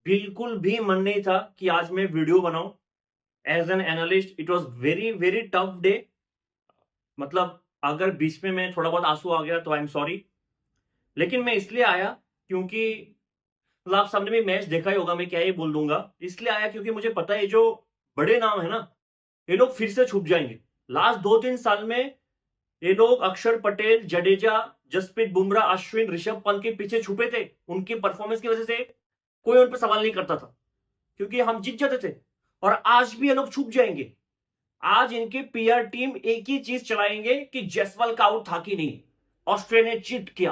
बिल्कुल भी मन नहीं था कि आज मैं वीडियो बनाऊं। As an analyst it was very very tough day. मतलब अगर बीच में मैं थोड़ा बहुत आंसू आ गया तो आई एम सॉरी। लेकिन मैं इसलिए आया क्योंकि मतलब आप सबने भी मैच देखा ही होगा, मैं क्या ही बोल दूंगा। इसलिए आया क्योंकि मुझे पता है जो बड़े नाम है ना, ये लोग फिर से छुप जाएंगे। लास्ट 2-3 साल में ये लोग अक्षर पटेल, जडेजा, जसप्रीत बुमराह, अश्विन, ऋषभ पंत के पीछे छुपे थे। उनकी परफॉर्मेंस की वजह से कोई उन पर सवाल नहीं करता था क्योंकि हम जीत जाते थे। और आज भी ये लोग छुप जाएंगे। आज इनकी पीआर टीम एक ही चीज चलाएंगे कि जायसवाल का आउट था कि नहीं, ऑस्ट्रेलिया ने चीट किया,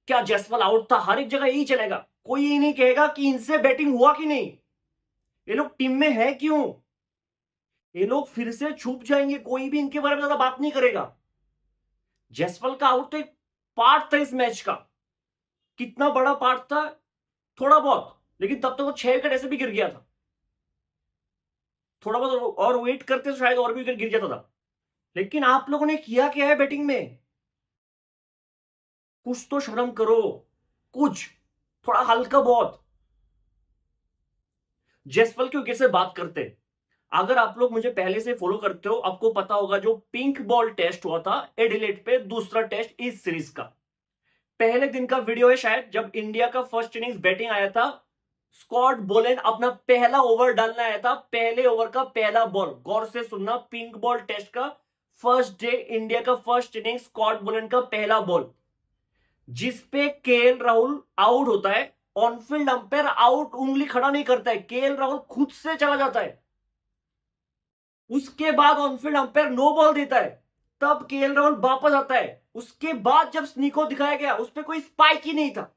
क्या जायसवाल आउट था। हर एक जगह यही चलेगा। कोई ये नहीं कहेगा कि इनसे बैटिंग हुआ कि नहीं। ये लोग टीम में है क्यों? ये लोग फिर से छुप जाएंगे। कोई भी इनके बारे में ज्यादा बात नहीं करेगा। जायसवाल का आउट तो एक पार्ट था इस मैच का। कितना बड़ा पार्ट था? थोड़ा बहुत, लेकिन तब तक तो 6 विकेट ऐसे भी गिर गया था। थोड़ा बहुत और वेट करते तो शायद और भी विकेट गिर जाता था। लेकिन आप लोगों ने किया क्या है बैटिंग में? कुछ तो शर्म करो। कुछ थोड़ा हल्का बहुत। जायसवाल की विकेट से बात करते हैं। अगर आप लोग मुझे पहले से फॉलो करते हो, आपको पता होगा जो पिंक बॉल टेस्ट हुआ था एडिलेड पे, दूसरा टेस्ट इस सीरीज का, पहले दिन का वीडियो है शायद, जब इंडिया का फर्स्ट इनिंग्स बैटिंग आया था। स्कॉट बोलेन अपना पहला ओवर डालने आया था। पहले ओवर का पहला बॉल, गौर से सुनना, पिंक बॉल टेस्ट का फर्स्ट डे, इंडिया का फर्स्ट इनिंग, स्कॉट बोलेन का पहला बॉल, जिसपे केएल राहुल आउट होता है। ऑनफील्ड अंपायर आउट उंगली खड़ा नहीं करता है, केएल राहुल खुद से चला जाता है। उसके बाद ऑनफील्ड अंपायर नो बॉल देता है, तब केएल राहुल वापस आता है। उसके बाद जब स्नीको दिखाया गया, उस पर कोई स्पाइक ही नहीं था।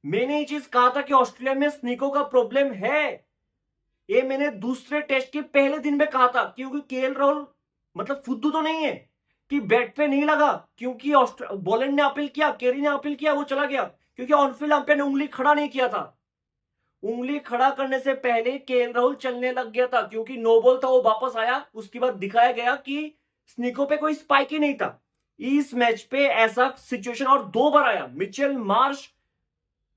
मैंने ये चीज कहा था कि ऑस्ट्रेलिया में स्नीको का प्रॉब्लम है। ये मैंने दूसरे टेस्ट के पहले दिन में कहा था, क्योंकि केएल राहुल मतलब फुद्दू तो नहीं है कि बैट पे नहीं लगा, क्योंकि बॉलर ने अपील किया, केरी ने अपील किया, वो चला गया, क्योंकि ऑनफील्ड अंपायर ने उंगली खड़ा नहीं किया था। उंगली खड़ा करने से पहले केएल राहुल चलने लग गया था, क्योंकि नो बॉल था, वो वापस आया। उसके बाद दिखाया गया कि स्नीको पे कोई स्पाइक ही नहीं था। इस मैच पे ऐसा सिचुएशन और 2 बार आया। मिचेल मार्श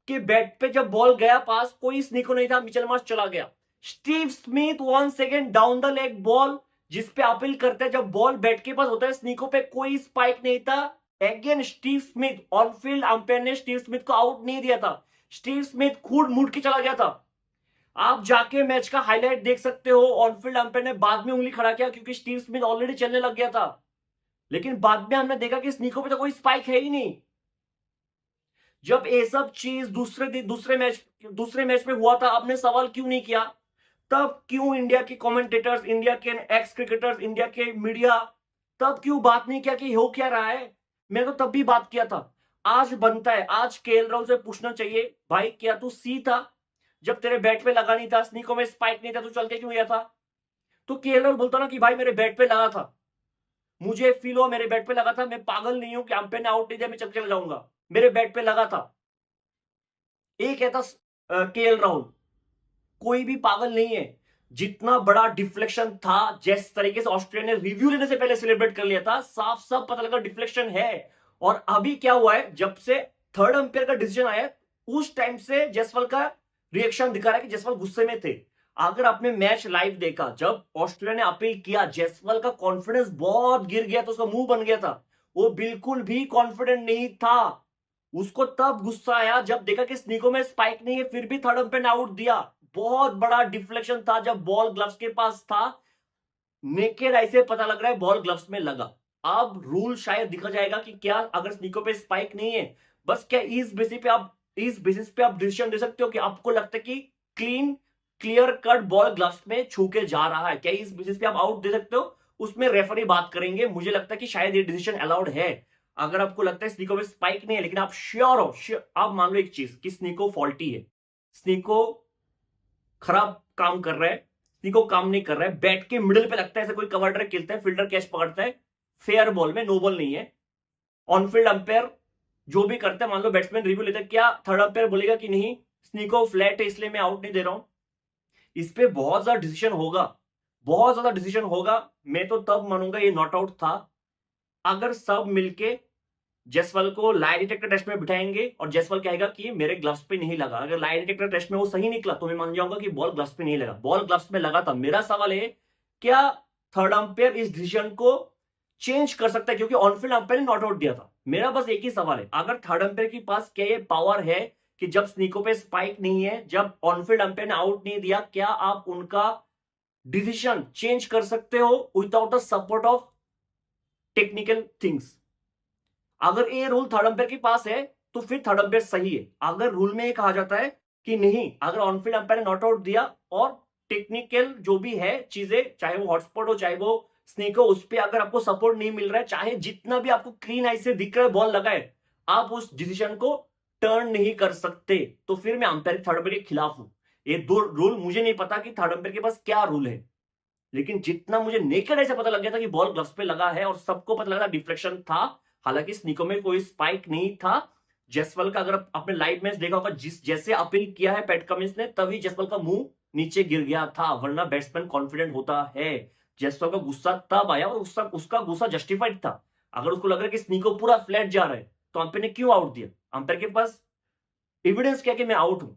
के बैट पे जब बॉल गया पास, कोई स्नीको नहीं था, मिचेल मार्श चला गया। Steve Smith 1 second down the leg ball, जिसपे अपील करते हैं, जब बॉल बैट के पास होता है, स्नीको पे कोई स्पाइक नहीं था। Again Steve Smith, on-field umpire ने स्टीव स्मिथ को आउट नहीं दिया था। स्टीव स्मिथ खुद मुड़ के चला गया था। आप जाके मैच का हाईलाइट देख सकते हो। ऑनफील्ड अंपायर ने बाद में उंगली खड़ा किया क्योंकि स्टीव स्मिथ ऑलरेडी चलने लग गया था। लेकिन बाद में हमने देखा कि स्नीको पे तो कोई स्पाइक है ही नहीं। जब ये सब चीज दूसरे मैच में हुआ था, आपने सवाल क्यों नहीं किया? तब क्यों इंडिया के कमेंटेटर्स, इंडिया के एक्स क्रिकेटर्स, इंडिया के मीडिया, तब क्यों बात नहीं किया कि हो क्या रहा है? मैं तो तब भी बात किया था। आज बनता है, आज केएल राहुल से पूछना चाहिए, भाई क्या तू सी था? जब तेरे बैट पे लगा नहीं था, स्नीको में स्पाइक नहीं था, तू चल के क्यों गया था? तो केएल राहुल बोलता ना कि भाई मेरे बैट पे लगा था, मुझे फील हुआ मेरे बैट पे लगा था, मैं पागल नहीं हूं कि अंपायर ने आउट नहीं दिया मैं चल चला जाऊंगा, मेरे बैट पे लगा था। एक कहता केएल राहुल, कोई भी पागल नहीं है। जितना बड़ा डिफ्लेक्शन था, जिस तरीके से ऑस्ट्रेलिया ने रिव्यू लेने से पहले सेलिब्रेट कर लिया था, साफ साफ पता लगा डिफ्लेक्शन है। और अभी क्या हुआ है, जब से थर्ड अंपायर का डिसीजन आया, उस टाइम से जायसवाल का रिएक्शन दिखा रहा है कि जायसवाल गुस्से में थे। अगर आपने मैच लाइव देखा, जब ऑस्ट्रेलिया ने अपील किया, जायसवाल का कॉन्फिडेंस बहुत गिर गया था, उसका मुंह बन गया था। वो बिल्कुल भी कॉन्फिडेंट नहीं था। उसको तब गुस्सा आया जब देखा कि स्नीको में स्पाइक नहीं है, फिर भी थर्ड अंपायर ने आउट दिया। बहुत बड़ा डिफ्लेक्शन था जब बॉल ग्लव्स के पास था। नेकेड ऐसे पता लग रहा है बॉल ग्लव्स में लगा। अब रूल शायद दिखा जाएगा कि क्या अगर स्नीको पे स्पाइक नहीं है, बस क्या इस बेसिस पे आप डिसीजन दे सकते हो कि आपको लगता है कि क्लियर कट बॉल ग्लव्स में छू के जा रहा है, क्या इस बेसिस पे आप आउट दे सकते हो? उसमें रेफरी बात करेंगे। मुझे लगता है कि शायद ये डिसीजन अलाउड है। अगर आपको लगता है स्नीको में स्पाइक नहीं है, लेकिन आप श्योर हो, आप मान लो एक चीज कि स्नीको फॉल्टी है, स्नीको खराब काम कर रहा है, स्नीको काम नहीं कर रहा है, बैट के मिडिल पे लगता है ऐसे कोई कवर ड्राइव खेलता है, फील्डर कैच पकड़ता है, फेयर बॉल में, नो बॉल नहीं है, ऑनफील्ड अंपायर जो भी करता है, मान लो बैट्समैन रिव्यू लेता है, क्या थर्ड अंपायर बोलेगा कि नहीं स्नीको फ्लैट है इसलिए मैं आउट नहीं दे रहा हूं? इस पे बहुत ज्यादा डिसीजन होगा, बहुत ज्यादा डिसीजन होगा। मैं तो तब मानूंगा ये नॉट आउट था, अगर सब मिलके जयसवाल को लाई डिटेक्टर टेस्ट में बिठाएंगे और जयसवाल कहेगा कि मेरे ग्लव्स पे नहीं लगा। अगर लाई डिटेक्टर टेस्ट में वो सही निकला तो मैं मान जाऊंगा कि बॉल ग्लव्स पे नहीं लगा, बॉल ग्लव्स में लगा था। मेरा सवाल है, क्या थर्ड अंपायर इस डिसीजन को चेंज कर सकता है? क्योंकि ऑनफील्ड अंपायर ने नॉट आउट दिया था। मेरा बस एक ही सवाल है, अगर थर्ड अंपायर के पास क्या ये पावर है कि जब स्नीको पे स्पाइक नहीं है, जब ऑनफील्ड अंपायर ने आउट नहीं दिया, क्या आप उनका डिसीजन चेंज कर सकते हो without the support of technical things? अगर ये रूल थर्ड अंपायर के पास है तो फिर थर्ड अंपायर सही है। अगर रूल में ये कहा जाता है कि नहीं, अगर ऑनफील्ड अंपायर ने नॉट आउट दिया और टेक्निकल जो भी है चीजें, चाहे वो हॉटस्पॉट हो चाहे वो स्नेक हो, उस पर अगर आपको सपोर्ट नहीं मिल रहा है, चाहे जितना भी आपको क्लीन आई से दिख रहा है बॉल लगाए, आप उस डिसीजन को टर्न नहीं कर सकते। तो फिर मैं अंपायर थर्ड अंपायर के खिलाफ हूं। ये दो रूल, मुझे नहीं पता कि थर्ड अंपायर के पास क्या रूल है, लेकिन जितना मुझे नेकेड ऐसे पता लग गया था कि बॉल ग्लव्स पे लगा है और सबको पता लगा डिफ्लेक्शन था, हालांकि स्नीको में कोई स्पाइक नहीं था। जयसवाल का अगर आपने लाइव मैच देखा होगा, जिस जैसे अपील किया है पैट कमिंस ने, तभी जयसवाल का मुंह नीचे गिर गया था, वरना बैट्समैन कॉन्फिडेंट होता है। जयसवाल का गुस्सा तब आया और उसका गुस्सा जस्टिफाइड था। अगर उसको लग रहा है कि स्नीको पूरा फ्लैट जा रहा है तो अंपायर ने क्यों आउट दिया? अंपायर के पास एविडेंस क्या कि मैं आउट हूं।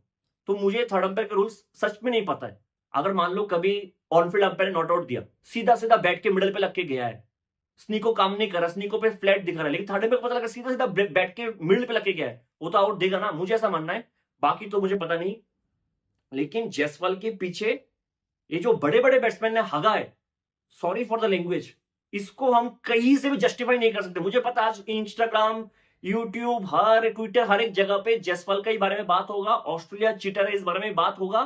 तो मुझे थर्ड अंपायर के रूल्स सच में नहीं पता है। अगर मान लो कभी ऑनफील्ड अंपायर ने नॉट आउट दिया, सीधा सीधा बैट के मिडल पे लग के गया है, स्नीको काम नहीं कर रहा, स्नीको पे फ्लैट दिख रहा है, लेकिन थर्ड अंपायर को पता लगा सीधा सीधा बैट के मिडल पे लग के गया है, वो तो आउट देगा ना, मुझे ऐसा मानना है। बाकी तो मुझे पता नहीं। लेकिन जयसवाल के पीछे ये जो बड़े बड़े बैट्समैन ने हगा है, सॉरी फॉर द लैंग्वेज, इसको हम कहीं से भी जस्टिफाई नहीं कर सकते। मुझे पता आज इंस्टाग्राम, यूट्यूब, हर ट्विटर, हर एक जगह पे जयसवाल के बारे में बात होगा, ऑस्ट्रेलिया चीटर है इस बारे में बात होगा।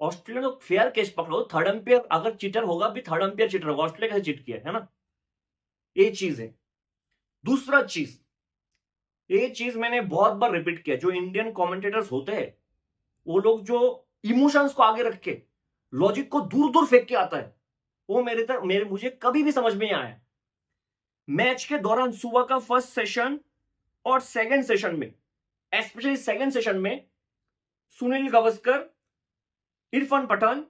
ऑस्ट्रेलिया तो फेयर केस पकड़ो, थर्ड अंपायर अगर चीटर होगा भी, थर्ड अंपायर चीटर होगा, ऑस्ट्रेलिया कैसे चीट किया है ना? ये चीज है। दूसरा चीज, ये चीज मैंने बहुत बार रिपीट किया, जो इंडियन कमेंटेटर्स होते हैं वो लोग जो इमोशंस को आगे रख के लॉजिक को दूर दूर फेंक के आता है, वो मुझे कभी भी समझ में नहीं आया। मैच के दौरान सुबह का फर्स्ट सेशन और सेकंड सेशन में, स्पेशली सेकंड सेशन में, सुनील गावस्कर, इरफान पठान,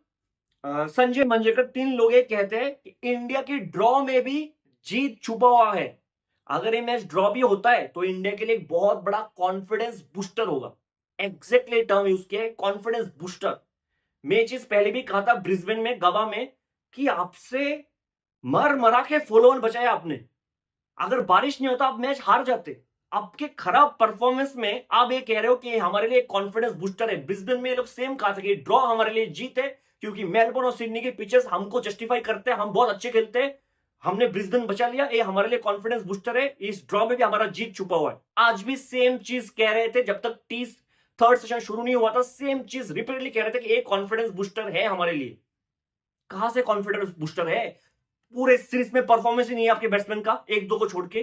संजय मंजरेकर, तीन लोग ये कहते हैं कि इंडिया की ड्रॉ में भी जीत छुपा हुआ है। अगर ये मैच ड्रॉ भी होता है तो इंडिया के लिए एक बहुत बड़ा कॉन्फिडेंस बूस्टर होगा। एग्जैक्टली टर्म यूज किया है, कॉन्फिडेंस बूस्टर। मैं चीज पहले भी कहा था ब्रिस्बेन में, गवा में, कि आपसे मर मरा के फॉलो ऑन बचाया आपने। अगर बारिश नहीं होता आप मैच हार जाते। आपके खराब परफॉर्मेंस में आप ये कह रहे हो कि हमारे लिए कॉन्फिडेंस बूस्टर है। ब्रिस्बेन में ये लोग सेम कहा था कि ड्रॉ हमारे लिए जीत है, क्योंकि मेलबोर्न और सिडनी के पिचेस हमको जस्टिफाई करते हैं, हम बहुत अच्छे खेलते हैं, हमने ब्रिस्बेन बचा लिया, ये हमारे लिए कॉन्फिडेंस बूस्टर है, इस ड्रॉ में भी हमारा जीत छुपा हुआ है। आज भी सेम चीज कह रहे थे, जब तक थर्ड सेशन शुरू नहीं हुआ था, सेम चीज रिपीटली कह रहे थे कि ये कॉन्फिडेंस बूस्टर है हमारे लिए। कहां से कॉन्फिडेंस बूस्टर है? पूरे सीरीज में परफॉर्मेंस ही नहीं है आपके बैट्समैन का, एक दो को छोड़ के,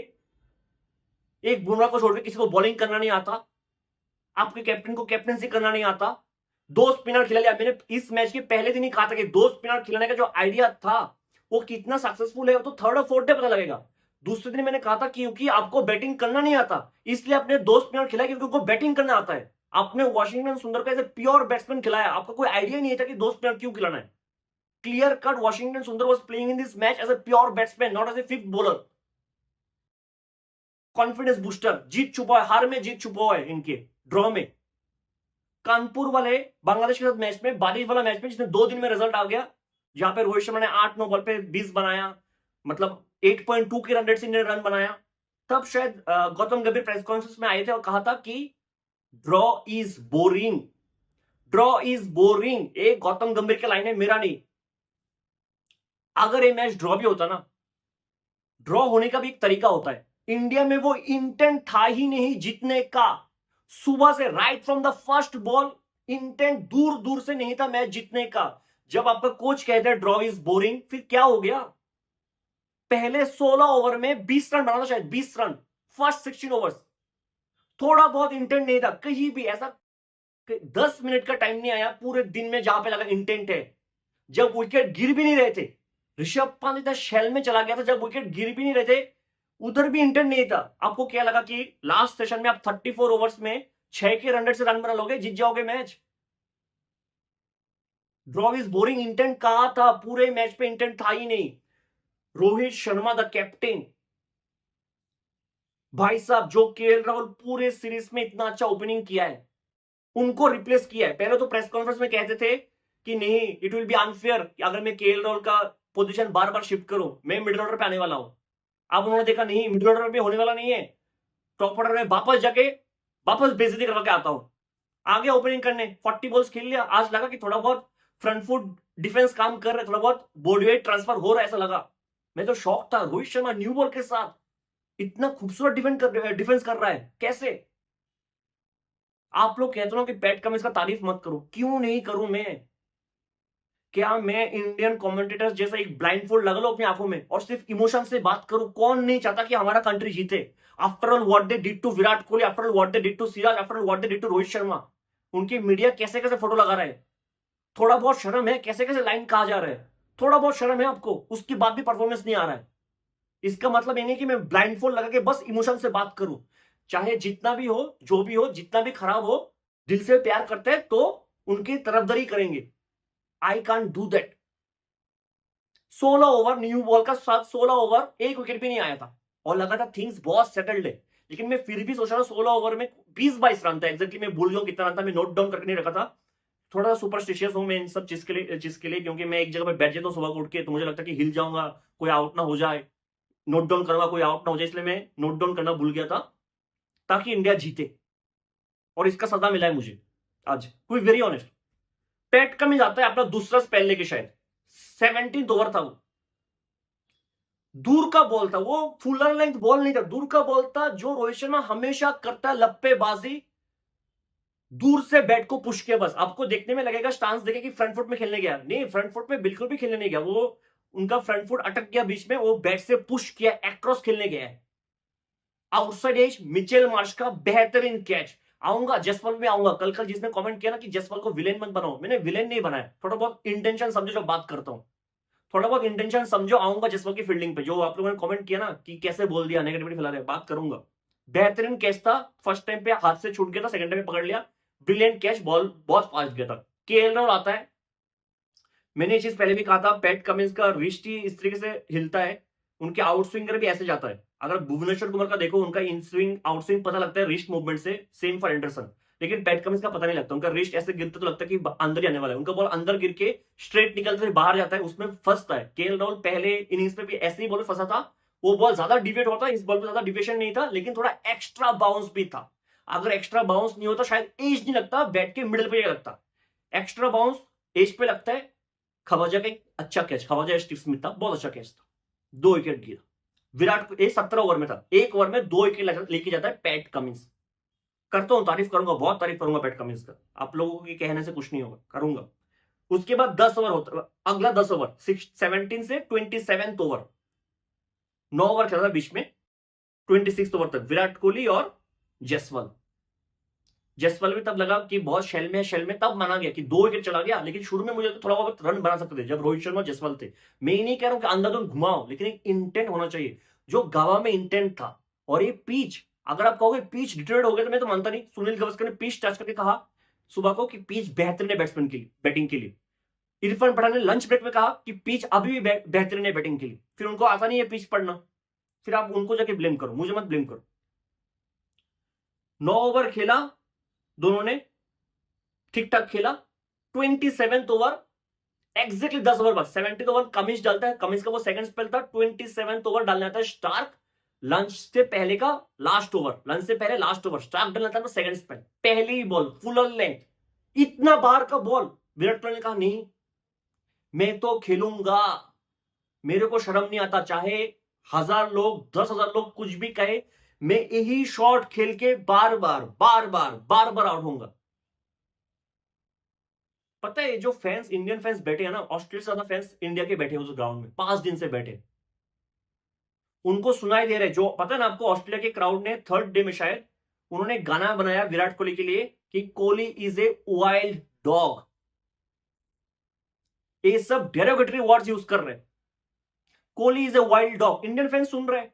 एक बुमराह को छोड़ के किसी को बॉलिंग करना नहीं आता, आपके कैप्टन को कैप्टनसी करना नहीं आता, दो स्पिनर खिला लिया। मैंने इस मैच के पहले दिन ही कहा था कि दो स्पिनर खिलाने का जो आइडिया था वो कितना सक्सेसफुल है, तो थर्ड और फोर्थ डे पता लगेगा। दूसरे दिन मैंने कहा था क्योंकि आपको बैटिंग करना नहीं आता इसलिए आपने दो स्पिनर खिलाया, क्योंकि उनको बैटिंग करना आता है। आपने वॉशिंगटन सुंदर को एज ए प्योर बैट्समैन खिलाया, आपका कोई आइडिया नहीं था कि दो स्पिनर क्यों खिलाना है। Clear cut Washington Sundar was playing in this match as a pure batsman, not as a fifth bowler. Confidence booster, जीत छुपा है, हार में जीत छुपा हुआ है इनके ड्रॉ में। कानपुर वाले बांग्लादेश के साथ मैच में, बारिश वाला मैच में, जिसमें 2 दिन में रिजल्ट आ गया, जहां पे रोहित शर्मा ने 8-9 बॉल पे 20 बनाया, मतलब 8.2 के रन रेट से इन्होंने रन बनाया, तब शायद गौतम गंभीर प्रेस कॉन्फ्रेंस में आए थे और कहा था कि draw is boring, draw is boring. एक गौतम गंभीर के लाइन है, मेरा नहीं। अगर ये मैच ड्रॉ भी होता ना, ड्रॉ होने का भी एक तरीका होता है। इंडिया में वो इंटेंट था ही नहीं जीतने का, सुबह से right from the first ball intent दूर दूर से नहीं था मैच जीतने का। जब आपका कोच कहता है ड्रॉ इज बोरिंग, फिर क्या हो गया? पहले 16 ओवर में 20 रन बना था, शायद 20 रन, फर्स्ट 16 ओवर्स। थोड़ा बहुत इंटेंट नहीं था कहीं भी, ऐसा 10 मिनट का टाइम नहीं आया पूरे दिन में जहां पे लगा इंटेंट है। जब विकेट गिर भी नहीं रहे थे, ऋषभ पंत इतना शेल में चला गया था, जब विकेट गिर भी नहीं रहे थे उधर भी इंटेंट नहीं था। आपको क्या लगा कि लास्ट सेशन में आप 34 ओवर्स में 6 के रन रेट से रन बना लोगे, जीत जाओगे match? Draw is boring intent कहा था? पूरे मैच पे इंटेंट था ही नहीं। रोहित शर्मा द कैप्टन, भाई साहब, जो केएल राहुल पूरे सीरीज में इतना अच्छा ओपनिंग किया है, उनको रिप्लेस किया है। पहले तो प्रेस कॉन्फ्रेंस में कहते थे कि नहीं, इट विल बी अनफेयर अगर मैं केएल राहुल का पोजीशन बार बार शिफ्ट करूं, मैं मिडिल ऑर्डर पे आने वाला हूं। अब उन्होंने देखा नहीं, मिडिल ऑर्डर पे होने वाला नहीं है, टॉप ऑर्डर में वापस जाके वापस बेइज्जती करवा के आता हूं। आगे ओपनिंग करने 40 बॉल्स खेल लिया। आज लगा कि थोड़ा बहुत फ्रंट फुट डिफेंस काम कर रहा है, थोड़ा बहुत बॉडी वेट ट्रांसफर हो रहा है, ऐसा लगा। मैं तो शॉक था, रोहित शर्मा न्यू बॉल के साथ इतना खूबसूरत डिफेंस कर रहा है, कैसे? आप लोग कहते हो कि पैट कमिंस का तारीफ मत करो, क्यों नहीं करूं मैं? क्या मैं इंडियन कमेंटेटर्स जैसा एक ब्लाइंड फोल्ड लगा लो अपनी आंखों में और सिर्फ इमोशन से बात करूं? कौन नहीं चाहता कि हमारा कंट्री जीते? After all what they did to Virat Kohli, after all what they did to Siraj, after all what they did to Rohit Sharma. उनकी मीडिया कैसे कैसे फोटो लगा रहा है, थोड़ा बहुत शर्म है? कैसे कैसे लाइन कहा जा रहा है, थोड़ा बहुत शर्म है आपको? उसके बाद भी परफॉर्मेंस नहीं आ रहा है। इसका मतलब ये नहीं कि मैं ब्लाइंड फोल्ड लगा के बस इमोशन से बात करूं। चाहे जितना भी हो, जो भी हो, जितना भी खराब हो, दिल से प्यार करते हैं तो उनकी तरफदारी करेंगे। I can't do that. 16 over new ball का साथ, 16 ओवर एक विकेट भी नहीं आया था और लगा था थिंग्स बहुत सेटल्ड है, लेकिन मैं फिर भी सोच रहा हूं 16 ओवर में 20-22 रन था एग्जैक्टली। मैं भूल गया कितना रन था, मैं नोट डाउन करके नहीं रखा था। थोड़ा सा सुपरस्टिशियस हूं मैं इन सब चीज के लिए, क्योंकि मैं एक जगह पे बैठ जाता हूं सुबह को उठ के तो मुझे लगता है कि हिल जाऊंगा, कोई आउट ना हो जाए, नोट डाउन करूंगा कोई आउट ना हो जाए, इसलिए मैं नोट डाउन करना भूल गया था ताकि इंडिया जीते। और इसका सजा मिला है मुझे आज, to be very honest. Pat Cummins आता है अपना दूसरा स्पेल लेके, शायद 17th ओवर था वो, दूर का बॉल था वो, फुलर लेंथ बॉल नहीं था, दूर का बॉल था, जो रोहित शर्मा हमेशा करता है लप्पेबाजी, दूर से बैट को पुश किया। बस आपको देखने में लगेगा, स्टांस देखे कि फ्रंट फुट में खेलने गया, नहीं, फ्रंट फुट में बिल्कुल भी खेलने नहीं गया वो, उनका फ्रंट फुट अटक गया बीच में, वो बैट से पुश किया, एक्रॉस खेलने गया है। आउटसाइड एज मिचेल मार्श का बेहतरीन कैच। आऊंगा जसवाल में, आऊंगा कल जिसने कमेंट किया ना कि जसवाल को विलेन मत बनाओ, मैंने विलेन नहीं बनाया, थोड़ा बहुत इंटेंशन समझो जब बात करता हूं, थोड़ा बहुत इंटेंशन समझो। आऊंगा जसवाल की फील्डिंग पे, जो आप लोगों ने कमेंट किया ना कि कैसे बोल दिया, नेगेटिविटी फैला रहे, बात करूंगा। बेहतरीन कैच था, फर्स्ट टाइम पे हाथ से छूट गया था, सेकंड टाइम पे पकड़ लिया, ब्रिलियंट कैच, बॉल बहुत फास्ट गया था। केएल राहुल आता है, मैंने ये चीज पहले भी कहा था, पैट कमिंस का रिस्ट ही इस तरीके से हिलता है, उनके आउट स्विंगर भी ऐसे जाता है। अगर भुवनेश्वर कुमार का देखो, उनका इन स्विंग आउट स्विंग पता लगता है रिस्ट मूवमेंट से, सेम फॉर एंडरसन, लेकिन पैट कमिंस का पता नहीं लगता, उनका रिस्ट ऐसे गिरता तो लगता है कि अंदर ही आने वाला है, उनका बॉल अंदर गिर के स्ट्रेट निकलते हुए बाहर जाता है, उसमें फंसता है। केएल राहुल पहले इनिंग्स में भी ऐसे ही बॉल फंसा था, वो बॉल ज्यादा डिवेट होता है, इस बॉल में ज्यादा डिवेशन नहीं था, लेकिन थोड़ा एक्स्ट्रा बाउंस भी था। अगर एक्स्ट्रा बाउंस नहीं होता शायद एज नहीं लगता, बैट के मिडिल पे लगता, एक्स्ट्रा बाउंस एज पे लगता है। खवाजा का एक अच्छा कैच, खवाजा स्टीव स्मिथ था, बहुत अच्छा कैच था, 2 विकेट गिरा। विराट को 17 ओवर में था, 1 ओवर में 2 विकेट लेके जाता है पैट कमिंस। करता हूं, तारीफ करूंगा, बहुत तारीफ करूंगा पैट कमिंस का, आप लोगों के कहने से कुछ नहीं होगा, करूंगा। उसके बाद 10 ओवर होता, अगला 10 ओवर 17 से 27 ओवर, 9 ओवर खेला था बीच में, 26 ओवर तक विराट कोहली और जसवाल। जसवाल भी तब लगा कि बहुत शेल में तब माना गया कि 2 विकेट चला गया, लेकिन शुरू में मुझे तो थोड़ा बहुत रन बना सकते थे जब रोहित शर्मा जसवाल थे। मैं ये नहीं कह रहा हूं कि अंधाधुंध घुमाओ, लेकिन एक इंटेंट होना चाहिए, जो गावा में इंटेंट था। और ये पिच, अगर आप कहोगे पिच डिटोरेट हो गया तो मैं तो मानता नहीं। सुनील गावस्कर ने पिच टच करके कहा सुबह को कि पिच बेहतरीन है बैट्समैन के लिए, बैटिंग के लिए। इरफान पठान ने लंच ब्रेक में कहा कि पिच अभी भी बेहतरीन है बैटिंग के लिए। फिर उनको आता नहीं है पिच पढ़ना, फिर आप उनको जाके ब्लेम करो, मुझे मत ब्लेम करो। 9 ओवर खेला दोनों ने, ठीक ठाक खेला। 27 ओवर एग्जैक्टली 10 ओवर बाद 70 ओवर कमिंस डालता है, कमिंस का वो सेकंड स्पेल था। 27 ओवर डालना था स्टार्क, लंच से पहले का लास्ट ओवर, लंच से पहले लास्ट ओवर स्टार्क डालना था सेकंड स्पेल, पहली बॉल फुल लेंथ, इतना बाहर का बॉल। विराट कोहली ने कहा नहीं, मैं तो खेलूंगा, मेरे को शर्म नहीं आता, चाहे 1000 लोग 10,000 लोग कुछ भी कहे, मैं यही शॉट खेल के बार बार आउट होऊंगा। पता है जो फैंस, इंडियन फैंस बैठे हैं ना, ऑस्ट्रेलिया से ज्यादा फैंस इंडिया के बैठे उस ग्राउंड में, 5 दिन से बैठे, उनको सुनाई दे रहे। जो पता है ना आपको, ऑस्ट्रेलिया के क्राउड ने थर्ड डे में शायद उन्होंने गाना बनाया विराट कोहली के लिए कि Kohli is a wild dog. ये सब डेरोगेटरी वर्ड्स यूज कर रहे हैं, Kohli is a wild dog. Indian fans सुन रहे हैं,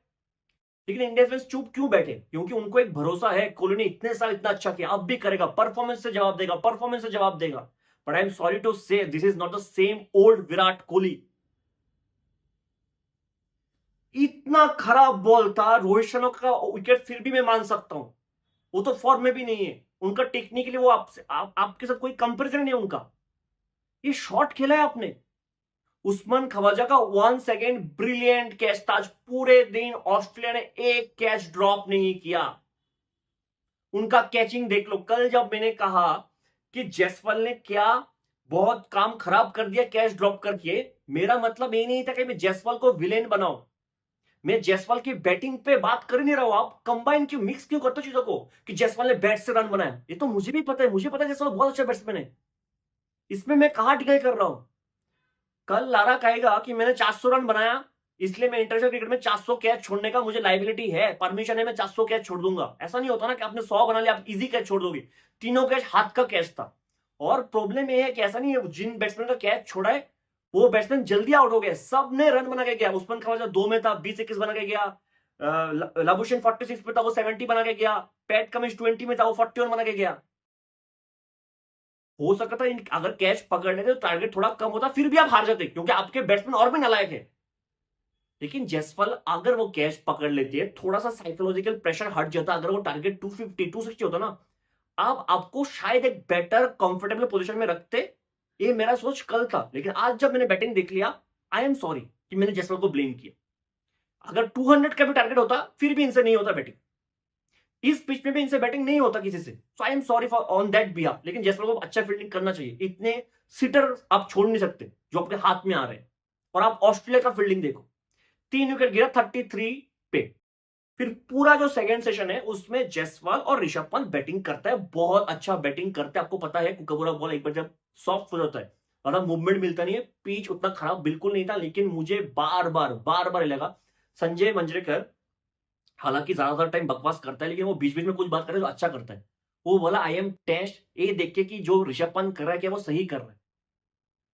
लेकिन इंडियन फैंस चुप क्यों बैठे? क्योंकि उनको एक भरोसा है, कोहली ने इतने साल इतना अच्छा किया, अब भी करेगा, परफॉर्मेंस से जवाब देगा, परफॉर्मेंस से जवाब देगा। But I am sorry to say this is not the same old Virat Kohli. इतना खराब बॉल था। रोहित शर्मा का विकेट फिर भी मैं मान सकता हूं, वो तो फॉर्म में भी नहीं है, उनका टेक्निकली वो आपके साथ कोई कंपैरिजन नहीं है उनका। ये शॉट खेला है आपने। उस्मान खवाजा का 1 सेकेंड ब्रिलियंट कैच था। आज पूरे दिन ऑस्ट्रेलिया ने एक कैच ड्रॉप नहीं किया। उनका कैचिंग देख लो। कल जब मैंने कहा कि जयसवाल ने क्या बहुत काम खराब कर दिया कैच ड्रॉप करके, मेरा मतलब ये नहीं था कि मैं जयसवाल को विलेन बनाऊं। मैं जयसवाल की बैटिंग पे बात कर ही नहीं रहा हूं। आप कंबाइन क्यों, मिक्स क्यों करते हो चीजों को कि जयसवाल ने बैट से रन बनाया? ये तो मुझे भी पता है, मुझे पता है जयसवाल बहुत अच्छा बैट्समैन है। इसमें मैं कहां डिनाई कर रहा हूं? कल लारा कहेगा कि मैंने 400 रन बनाया, इसलिए मैं इंटरनेशनल क्रिकेट में 400 कैच छोड़ने का मुझे लाइबिलिटी है, परमिशन है, मैं 400 कैच छोड़ दूंगा। ऐसा नहीं होता ना कि आपने 100 बना लिया आप इजी कैच छोड़ दोगे। तीनों कैच हाथ का कैच था। और प्रॉब्लम ये है कि ऐसा नहीं है, जिन बैट्समैन का कैच छोड़ा है वो बैट्समैन जल्दी आउट हो गए, सबने रन बना के गया। उस्मान खवाजा 2 में था, 20-21 बना के गया। लाबुशेन 46 पे था, वो 70 बना के गया। पैट कमिंस 20 में था, वो 41 बना के गया। हो सकता था अगर कैच पकड़ लेते तो टारगेट थोड़ा कम होता, फिर भी आप हार जाते क्योंकि आपके बैट्समैन और भी नालायक है। लेकिन जयसवाल अगर वो कैच पकड़ लेते, थोड़ा सा साइकोलॉजिकल प्रेशर हट जाता, अगर वो टारगेट 250 260 होता ना, आप आपको शायद एक बेटर कंफर्टेबल पोजीशन में रखते। ये मेरा सोच कल था। लेकिन आज जब मैंने बैटिंग देख लिया, आई एम सॉरी कि मैंने जयसवाल को ब्लेम किया। अगर 200 का भी टारगेट होता फिर भी इनसे नहीं होता बैटिंग, इस पिच में भी इनसे बैटिंग नहीं होता किसी से। So I am sorry for on that behalf. लेकिन जयसवाल को अच्छा फील्डिंग करना चाहिए। इतने सिटर आप छोड़ नहीं सकते जो आपके हाथ में आ रहे हैं। और आप ऑस्ट्रेलिया का फील्डिंग देखो, 3 विकेट गिरा 33 पे। फिर पूरा जो सेकंड सेशन है उसमें जयसवाल और ऋषभ पंत बैटिंग करता है, बहुत अच्छा बैटिंग करते हैं। आपको पता है कुकबूरा बॉल एक बार जब सॉफ्ट हो जाता है और मूवमेंट मिलता नहीं है, पिच उतना खराब बिल्कुल नहीं था। लेकिन मुझे बार बार लगा संजय मंजरेकर हालांकि ज्यादातर टाइम बकवास करता है, लेकिन वो बीच बीच में कुछ बात करे तो अच्छा करता है। वो बोला आई एम टेस्ट, ये देख के कि जो ऋषभ पंत कर रहा है क्या वो सही कर रहा है।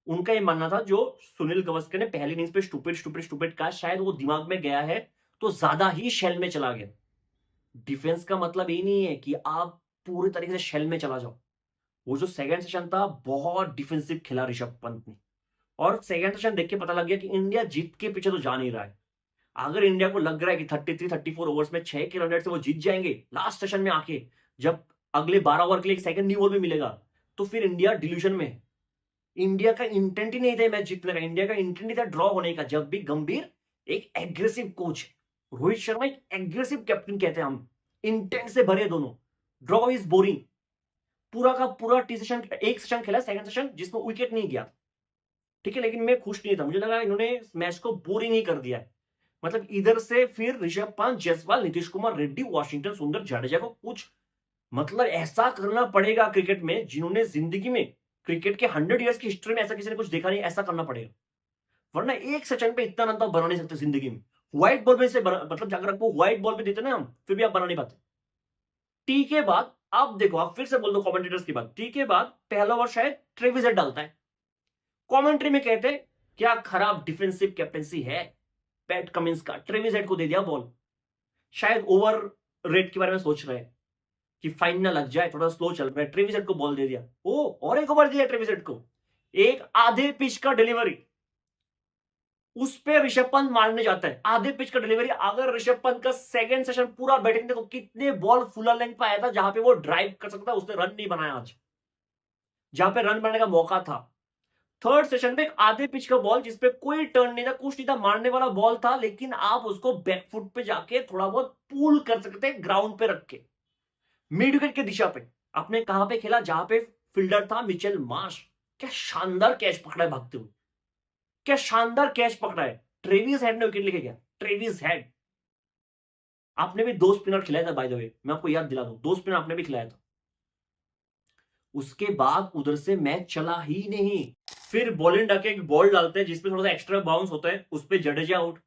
उनका ये मानना था जो सुनील गावस्कर ने पहली इनिंग्स पे स्टूपिड स्टूपिड स्टूपिड कहा, शायद वो दिमाग में गया है तो ज्यादा ही शेल में चला गया। डिफेंस का मतलब ये नहीं है कि आप पूरी तरीके से शेल में चला जाओ। वो जो सेकंड सेशन था बहुत डिफेंसिव खेला ऋषभ पंत ने। और सेकंड सेशन देख के पता लग गया कि इंडिया जीत के पीछे तो जा नहीं रहा है। अगर इंडिया को लग रहा है कि 33-34 ओवर्स में 6 के रन रेट से वो जीत जाएंगे लास्ट सेशन में आके, जब अगले 12 ओवर के लिए एक सेकंड न्यू बॉल भी मिलेगा, तो फिर इंडिया डिल्यूजन में है। इंडिया का इंटेंट ही नहीं था मैच जीतने का, इंडिया का इंटेंट ही था ड्रॉ होने का। जब भी गंभीर एक एग्रेसिव कोच, रोहित शर्मा एक एग्रेसिव कैप्टन कहते हैं हम, इंटेंट से भरे दोनों। Draw is boring. पूरा का पूरा टी सेशन, एक सेशन खेला सेकंड सेशन जिसमें विकेट नहीं गया, ठीक है, लेकिन मैं खुश नहीं था। मुझे लगा इन्होंने मैच को बोरिंग ही कर दिया है। मतलब इधर से फिर ऋषभ पंत, जायसवाल, नीतीश कुमार रेड्डी, वॉशिंगटन सुंदर, जडेजा को कुछ मतलब ऐसा करना पड़ेगा क्रिकेट में जिन्होंने जिंदगी में क्रिकेट के 100 ईयर्स की हिस्ट्री में ऐसा किसी ने कुछ देखा नहीं, ऐसा करना पड़ेगा। वरना एक सेशन पे इतना रन तो बना नहीं सकते जिंदगी में। व्हाइट बॉल में से मतलब अगर आपको व्हाइट बॉल पे देते ना हम, फिर भी आप बना नहीं पाते। टी के बाद आप देखो, आप फिर से बोल दो कमेंटेटर्स की बात, टी के बाद पहला ओवर शायद ट्रेविस हेड डालता है। कमेंट्री में कहते हैं क्या खराब डिफेंसिव कैप्टेंसी है पैट कमिंस का, ट्रेविस हेड को दे दिया बॉल। शायद ओवर रेट के बारे में सोच रहे हैं कि फाइन ना लग जाए, थोड़ा स्लो चल रहा है, ट्रेविस हेड को बॉल दे दिया। ओ और एक ओवर दिया ट्रेविस हेड को, एक आधे पिच का डिलीवरी, उस पे ऋषभ पंत मारने जाता है। आधे पिच का डिलीवरी। अगर ऋषभ पंत का सेकंड सेशन पूरा बैटिंग देखो कितने बॉल फुल लेंथ पे आया था जहां पे वो ड्राइव कर सकता, उसने रन नहीं बनाया आज, जहां पे रन बनाने का मौका था। थर्ड सेशन पे एक आधे पिच का बॉल जिसपे कोई टर्न नहीं था, कुछ नहीं था, मारने वाला बॉल था, लेकिन आप उसको बैकफुट पे जाके थोड़ा बहुत पुल कर सकते हैं ग्राउंड पे रख के, मिड विकेट की दिशा पे। आपने कहां पे खेला? जहां पे फील्डर था मिचेल मार्श। क्या शानदार कैच पकड़ा है भागते हुए, क्या शानदार कैच पकड़ा है। ट्रेविस हेड ने विकेट लेके गया, ट्रेविस हेड। आपने भी 2 स्पिनर खिलाया था बाय द वे, मैं आपको याद दिला दूं, 2 स्पिनर आपने भी खिलाया था। उसके बाद उधर से मैच चला ही नहीं। फिर बॉलिंग डाके एक बॉल डालते हैं जिसपे थोड़ा सा एक्स्ट्रा बाउंस होता है, उस पे जडेजा आउट।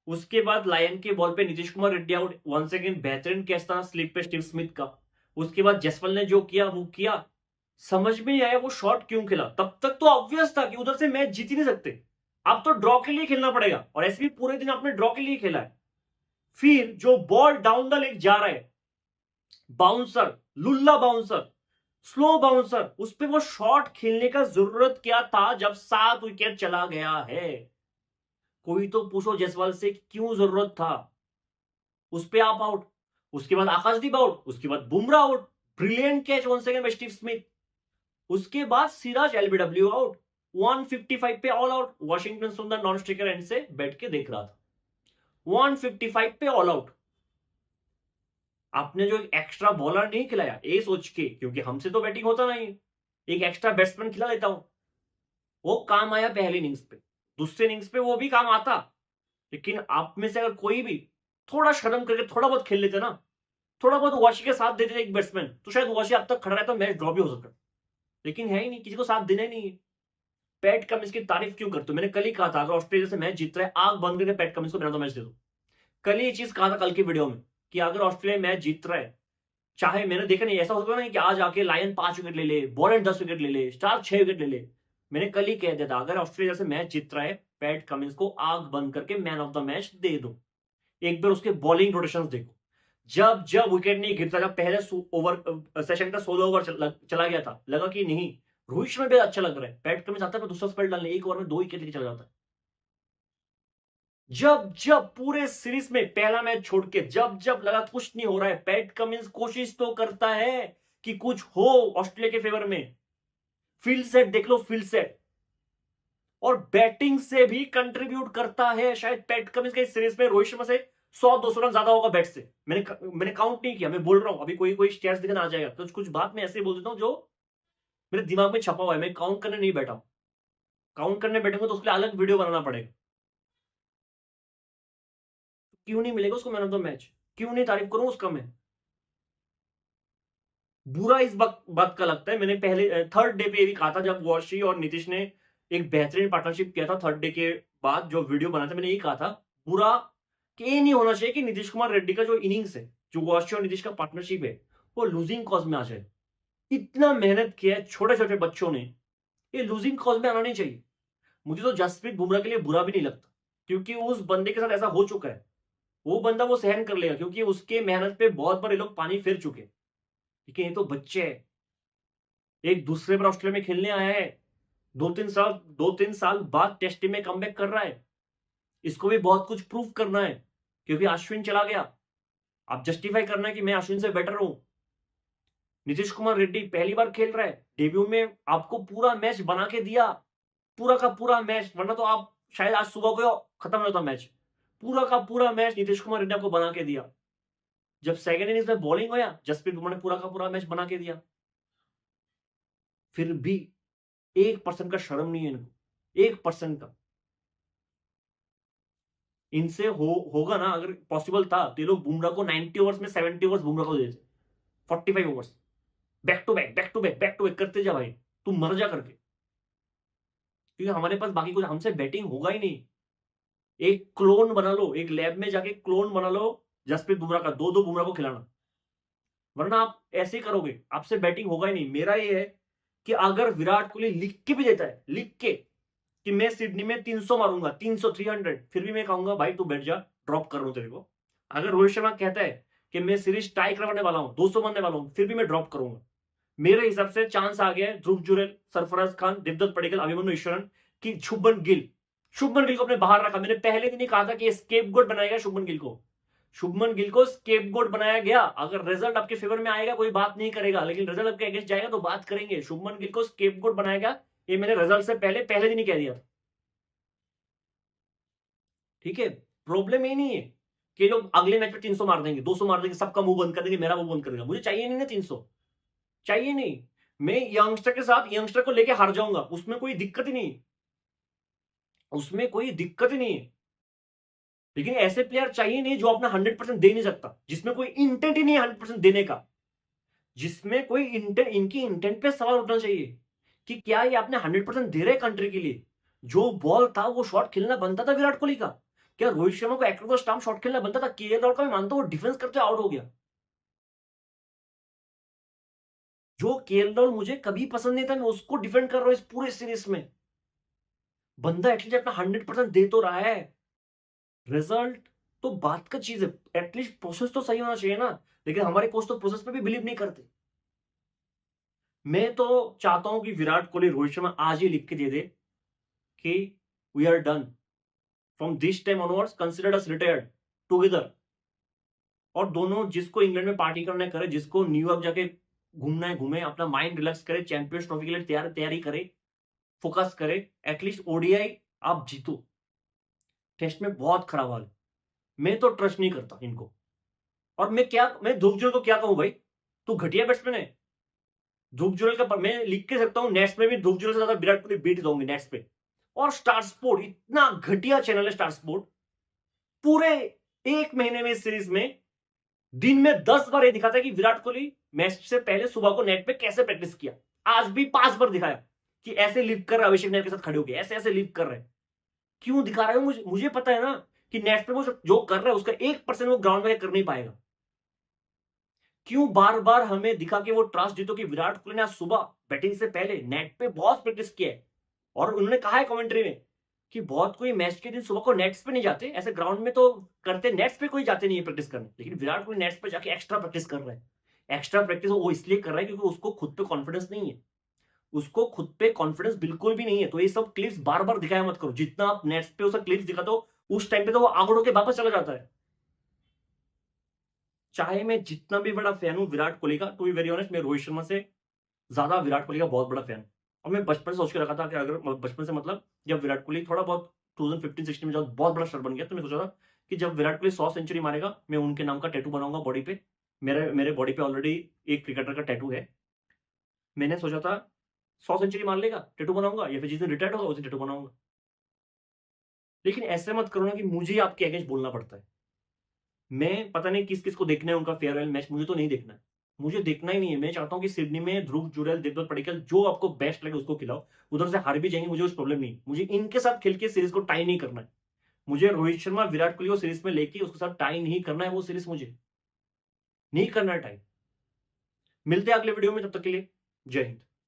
उसके बाद लायन के बॉल पे Nitish Kumar Reddy out. Once again बेहतरीन कैच था स्लिप पे स्टीव स्मिथ का। उसके बाद जसवल ने जो किया वो किया, समझ में नहीं आया वो शॉट क्यों खेला। तब तक तो ऑब्वियस था कि उधर से मैच जीत ही नहीं सकते, अब तो ड्रॉ के लिए खेलना पड़ेगा। और ऐसे भी पूरे दिन आपने ड्रॉ के लिए खेला है। फिर जो बॉल डाउन द लेग जा रहा है, bouncer, Lulla bouncer, slow bouncer, उस पर वो शॉट खेलने का जरूरत क्या था जब 7 विकेट चला गया है। कोई तो पूछो जायसवाल से क्यों जरूरत था, उस पे आप आउट, उसके बाद आकाशदीप आउट, उसके बाद Bumrah out, brilliant catch 1 second में स्टीव स्मिथ, उसके बाद सिराज एलबीडब्ल्यू आउट, 155 पे ऑल आउट। वॉशिंगटन सुंदर नॉन स्ट्राइकर एंड से बैठ के देख रहा था, 155 पे ऑल आउट। आपने जो एक एक्स्ट्रा बॉलर नहीं खिलाया ये सोच के, क्योंकि हमसे तो बैटिंग होता नहीं, एक एक्स्ट्रा बैट्समैन खिला लेता हूं, वो काम आया पहली इनिंग्स पे, दूसरे इनिंग्स पे वो भी काम आता। लेकिन आप में से अगर कोई भी थोड़ा शर्म करके थोड़ा बहुत खेल लेते ना, थोड़ा बहुत वॉशी के साथ देते एक बैट्समैन, तो शायद वॉशी अब तक खड़ा रहता, मैच ड्रॉ भी हो सकता। लेकिन है ही नहीं, किसी को साथ देना ही नहीं है। पैट कमिंस की तारीफ क्यों करते हो? मैंने कल ही कहा था अगर ऑस्ट्रेलिया से मैच जीत रहा है, आग बंद करके पैट कमिंस को मैन ऑफ द मैच दे दो। कल ये चीज कहा था कल की वीडियो में कि अगर ऑस्ट्रेलिया मैच जीत रहा है, चाहे मैंने देखा नहीं ऐसा होता ना कि आज आके लायन 5 विकेट ले ले, बॉलर 10 विकेट ले ले, स्टार 6 विकेट ले ले। मैंने कल ही कह दिया था अगर ऑस्ट्रेलिया से मैच जीत रहा है, पैट कमिंस को आग बंद करके मैन ऑफ द मैच दे दो। एक बार उसके बॉलिंग रोटेशन देखो, जब जब विकेट नहीं गिरता, जब पहले ओवर सेशन का 16 ओवर चला गया था, लगा कि नहीं रोहित शर्मा भी अच्छा लग रहा है, पैट कमिंस आता है दूसरा स्पेल डालने, एक ओवर में 2 विकेट लेके चला जाता है। जब जब पूरे सीरीज में पहला मैच छोड़ के जब जब लगा कुछ नहीं हो रहा है, पैट कमिंस कोशिश तो करता है कि कुछ हो ऑस्ट्रेलिया के फेवर में। फील्ड सेट देख लो, फील्ड सेट और बैटिंग से भी कंट्रीब्यूट करता है। शायद पैट कमिंस के सीरीज में रोहित शर्मा से 100-200 रन ज्यादा होगा बैट से। मैंने काउंट नहीं किया, मैं बोल रहा हूं, अभी कोई कोई स्टैट्स दिखना आ जाएगा, तो कुछ बात मैं ऐसे बोल देता हूं जो मेरे दिमाग में छपा हुआ है। मैं काउंट करने नहीं बैठा हूं, काउंट करने बैठूंगा तो उसके लिए अलग वीडियो बनाना पड़ेगा। क्यों नहीं मिलेगा उसको मैन ऑफ द मैच? क्यों नहीं तारीफ करूं उसका मैं? बुरा इस बात का लगता है, मैंने पहले थर्ड डे पे ये भी कहा था जब वॉशी और नीतीश ने एक बेहतरीन पार्टनरशिप किया था, थर्ड डे के बाद जो वीडियो बना था मैंने यही कहा था, बुरा कि ये नहीं होना चाहिए कि नीतीश कुमार रेड्डी का जो इनिंग्स है, जो वॉशी और नीतीश का पार्टनरशिप है, वो लूजिंग कॉज में आ जाए। इतना मेहनत किया है छोटे छोटे बच्चों ने, ये लूजिंग कॉज में आना नहीं चाहिए। मुझे तो जसप्रीत बुमराह के लिए बुरा भी नहीं लगता, क्योंकि उस बंदे के साथ ऐसा हो चुका है, वो बंदा वो सहन कर लेगा, क्योंकि उसके मेहनत पे बहुत बार ये लोग पानी फेर चुके। लेकिन ये तो बच्चे है, एक दूसरे पर ऑस्ट्रेलिया में खेलने आया है, 2-3 साल बाद टेस्ट टीम में कमबैक कर रहा है, इसको भी बहुत कुछ प्रूव करना है, क्योंकि अश्विन चला गया, अब जस्टिफाई करना है कि मैं अश्विन से बेटर हूं। नीतीश कुमार रेड्डी पहली बार खेल रहा है, डेब्यू में आपको पूरा मैच बना के दिया, पूरा का पूरा मैच, वरना तो आप शायद आज सुबह को खत्म हो जाता मैच। पूरा का पूरा मैच नीतीश कुमार रेड्डी को बना के दिया। जब सेकंड इनिंग्स में बॉलिंग होया, जसप्रीत बुमराह ने पूरा का पूरा मैच बना के दिया। फिर भी 1% का शर्म नहीं है इनको, 1% का। इनसे होगा ना, अगर पॉसिबल था तो ये लोग बुमराह को 90 ओवर्स में 70 ओवर्स बुमराह को देते, 45 overs back to back back to back back to back करते जा भाई, तू मर जा करके, क्योंकि हमारे पास बाकी कुछ हमसे बैटिंग होगा ही नहीं। एक क्लोन बना लो, एक लैब में जाके क्लोन बना लो जसप्रीत बुमराह का, 2-2 बुमराह को खिलाना, वरना आप ऐसे ही करोगे आपसे बैटिंग होगा ही नहीं। मेरा ये है कि अगर विराट कोहली लिख के भी देता है, लिख के कि मैं सिडनी में 300 मारूंगा, 300 300, फिर भी मैं कहूंगा भाई तू बैठ जा, ड्रॉप कर रहा हूं तेरे को। अगर रोहित शर्मा कहता है कि मैं सीरीज टाई करवाने वाला हूं, 200 मारने वाला हूं, फिर भी मैं ड्रॉप करूंगा। मेरे हिसाब से चांस आ गया है ध्रुव जुरेल, सरफराज खान, देवदत्त पडिक्कल, अभिमन्यु ईश्वरन की शुभमन गिल को अपने बाहर रखा। मैंने पहले दिन ही कहा था कि स्केपगोट बनाएगा शुभमन गिल को, शुभमन गिल को स्केपगोट बनाया गया। अगर रिजल्ट आपके फेवर में आएगा कोई बात नहीं करेगा, लेकिन रिजल्ट आपके अगेंस्ट जाएगा तो बात करेंगे। शुभमन गिल को स्केपगोट बनाया गया, ये मैंने रिजल्ट से पहले दिन ही कह दिया था। ठीक है, प्रॉब्लम ये नहीं है कि लोग अगले मैच में 300 मार देंगे, 200 मार देंगे, सबका मुंह बंद कर देंगे, मेरा मुंह बंद कर देगा। मुझे चाहिए नहीं ना 300, चाहिए नहीं। मैं यंगस्टर के साथ यंगस्टर को लेके हार जाऊंगा, उसमें कोई दिक्कत ही नहीं, उसमें कोई दिक्कत ही नहीं है। लेकिन ऐसे प्लेयर चाहिए नहीं जो अपना 100% दे नहीं सकता, जिसमें कोई इंटेंट ही नहीं है 100% देने का, जिसमें कोई इंटेंट, इनकी इंटेंट पे सवाल उठना चाहिए कि क्या ये आपने 100% दे रहे कंट्री के लिए। जो बॉल था वो शॉट खेलना बनता था विराट कोहली का, क्या रोहित शर्मा को एक्रोस द स्टंप शॉट खेलना बनता था? केएल राहुल का मैं मानता हूं वो डिफेंस करते आउट हो गया। जो केएल राहुल मुझे कभी पसंद नहीं था, मैं उसको डिफेंड कर रहा हूं इस पूरे सीरीज में। बंदा एटलीस्ट अपना 100% दे तो रहा है। रिजल्ट तो बात का चीज है, एटलीस्ट प्रोसेस तो सही होना चाहिए ना। लेकिन हमारे कोच तो प्रोसेस पे भी बिलीव नहीं करते। मैं तो चाहता हूं कि विराट कोहली रोहित शर्मा आज ही लिख के दे दे कि we are done, from this time onwards considered us retired together. और दोनों जिसको इंग्लैंड में पार्टी करना है करे, जिसको न्यूयॉर्क जाके घूमना है घूमे, अपना माइंड रिलैक्स करे, चैंपियंस ट्रॉफी के लिए तैयारी करे, फोकस करे, एटलीस्ट ओडीआई आप जीतो। टेस्ट में बहुत खराब हाल है। मैं तो ट्रस्ट नहीं करता इनको। और मैं ध्रुव जुरैल को क्या कहूं भाई, तू घटिया बैट्समैन है। ध्रुव जुरैल का मैं लिख के सकता हूं, नेट्स में भी ध्रुव जुरैल से ज्यादा विराट कोहली बीट दूंगी नेट्स पे। और स्टार स्पोर्ट इतना घटिया चैनल है, स्टार स्पोर्ट पूरे एक महीने में इस सीरीज में दिन में 10 बार ये दिखाता है कि विराट कोहली मैच से पहले सुबह को नेट पे कैसे प्रैक्टिस किया। आज भी 5 बार दिखाया कि ऐसे लिफ्ट कर रहा है, अभिषेक नायर के साथ खड़े होकर ऐसे ऐसे लिफ्ट कर रहे हैं। क्यों दिखा रहे हो? मुझे पता है ना कि नेट पे वो जो कर रहा है उसका 1% वो ग्राउंड में कर नहीं पाएगा। क्यों बार बार हमें दिखा के वो ट्रस्ट जीतो कि विराट कोहली ने आज सुबह बैटिंग से पहले नेट पे बहुत प्रैक्टिस किया है। और उन्होंने कहा है कमेंट्री में कि बहुत कोई मैच के दिन सुबह को नेट्स पे नहीं जाते, ऐसे ग्राउंड में तो करते, नेट्स पे कोई जाते नहीं है प्रैक्टिस करने, लेकिन विराट कोहली नेट्स पे जाके एक्स्ट्रा प्रैक्टिस कर रहा है। एक्स्ट्रा प्रैक्टिस वो इसलिए कर रहा है क्योंकि उसको खुद पे कॉन्फिडेंस नहीं है, उसको खुद पे कॉन्फिडेंस बिल्कुल भी नहीं है। तो ये सब क्लिप्स बार बार दिखाया मत करो। जितना आप नेट्स पे उसका क्लिप्स दिखा दो उस टाइम पे तो वो आउट होकर वापस चला जाता है। चाहे मैं जितना भी बड़ा फैन हूं विराट कोहली का, टू बी वेरी ऑनेस्ट मैं रोहित शर्मा से ज्यादा विराट कोहली का बहुत बड़ा फैन। और मैं बचपन से सोच के रखा था कि अगर बचपन से मतलब जब विराट कोहली थोड़ा बहुत 2015-16 में जब बहुत बड़ा स्टार बन गया, तो मैं सोचा था कि जब विराट कोहली 100 सेंचुरी मारेगा मैं उनके नाम का टैटू बनाऊंगा बॉडी पे। मेरे बॉडी पे ऑलरेडी एक क्रिकेटर का टैटू है। मैंने सोचा था 100 सेंचुरी मार लेगा टैटू बनाऊंगा, या फिर जिस दिन रिटायर्ड होगा उस दिन टैटू बनाऊंगा। लेकिन ऐसे मत करो ना कि मुझे आपके अगेंस्ट बोलना पड़ता है। मैं पता नहीं किस किस को देखना है उनका फेयरवेल मैच, मुझे तो नहीं देखना है। मुझे देखना ही नहीं है। मैं चाहता हूं कि सिडनी में ध्रुव जुरैल, देवदत्त पडिक्कल जो आपको बेस्ट लगे उसको खिलाओ। उधर से हार भी जाएंगे मुझे उस प्रॉब्लम नहीं। मुझे इनके साथ खेल के सीरीज को टाई नहीं करना है। मुझे रोहित शर्मा विराट कोहली को सीरीज में लेके उसके साथ टाई नहीं करना है। वो सीरीज मुझे नहीं करना है टाई। मिलते हैं अगले वीडियो में, तब तक के लिए जय हिंद।